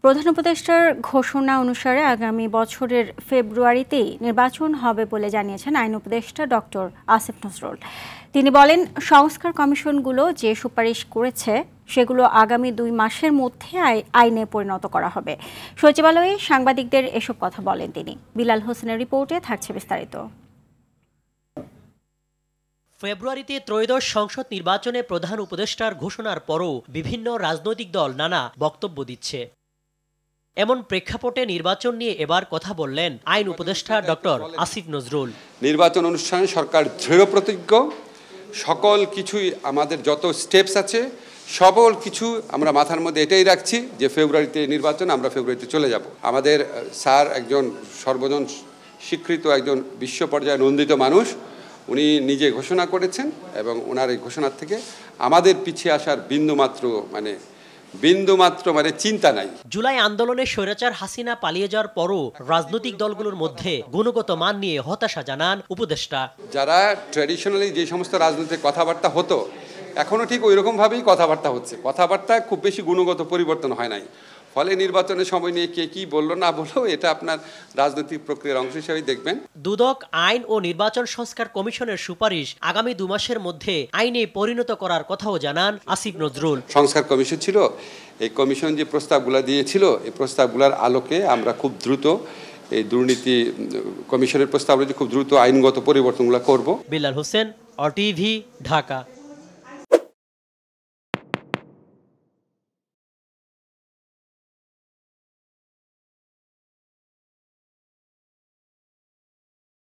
প্রধান উপদেষ্টার ঘোষণা অনুসারে আগামী বছরের ফেব্রুয়ারিতেই নির্বাচন হবে বলে জানিয়েছেন আইন উপদেষ্টা ডক্টর আসিফ নজরুল। তিনি বলেন, সংস্কার কমিশনগুলো যে সুপারিশ করেছে সেগুলো আগামী 2 মাসের মধ্যে আইনে পরিণত করা হবে। সচিবালয়ে সাংবাদিকদের এসব কথা বলেন তিনি। বিলাল হোসেনের রিপোর্টে থাকছে বিস্তারিত। ফেব্রুয়ারিতে ত্রয়োদশ সংসদ নির্বাচনে প্রধান উপদেষ্টার ঘোষণার পরও বিভিন্ন রাজনৈতিক দল নানা বক্তব্য দিচ্ছে। এমন প্রেক্ষাপটে নির্বাচন নিয়ে এবার কথা বললেন আইন উপদেষ্টা ডক্টর আসিফ নজরুল। নির্বাচন অনুষ্ঠানে সরকার দৃঢ় প্রতিজ্ঞ, সকল কিছুই আমাদের যত স্টেপস আছে সকল কিছু আমরা মাথার মধ্যে এটাই রাখছি যে ফেব্রুয়ারিতে নির্বাচন, আমরা ফেব্রুয়ারিতে চলে যাব। আমাদের স্যার একজন সর্বজন স্বীকৃত একজন বিশ্ব পর্যায়ে নন্দিত মানুষ, উনি নিজে ঘোষণা করেছেন এবং ওনার এই ঘোষণার থেকে আমাদের পিছিয়ে আসার বিন্দুমাত্র মানে চিন্তা নাই। জুলাই আন্দোলনে স্বৈরাচার হাসিনা পালিয়ে যাওয়ার পরও রাজনৈতিক দলগুলোর মধ্যে গুণগত মান নিয়ে হতাশা জানান উপদেষ্টা। যারা ট্র্যাডিশনালি যে সমস্ত রাজনৈতিক কথাবার্তা হতো এখনো ঠিক ওই রকম ভাবেই কথাবার্তা হচ্ছে, কথাবার্তা খুব বেশি গুণগত পরিবর্তন হয় নাই। ফলে নির্বাচনের সময় নিয়ে কে কি বললো না বললো এটা আপনার রাজনৈতিক প্রক্রিয়ার অংশ হিসেবে দেখবেন। দুদক আইন ও নির্বাচন সংস্কার কমিশনের সুপারিশ আগামী 2 মাসের মধ্যে আইনে পরিণত করার কথাও জানান আসিফ নজরুল। সংস্কার কমিশন ছিল, এই কমিশন যে প্রস্তাবগুলো দিয়েছিল এই প্রস্তাবগুলোর আলোকে আমরা খুব দ্রুত এই দুর্নীতি কমিশনের প্রস্তাব খুব দ্রুত আইনগত পরিবর্তনগুলো করব। বিলাল হোসেন, RTV, ঢাকা।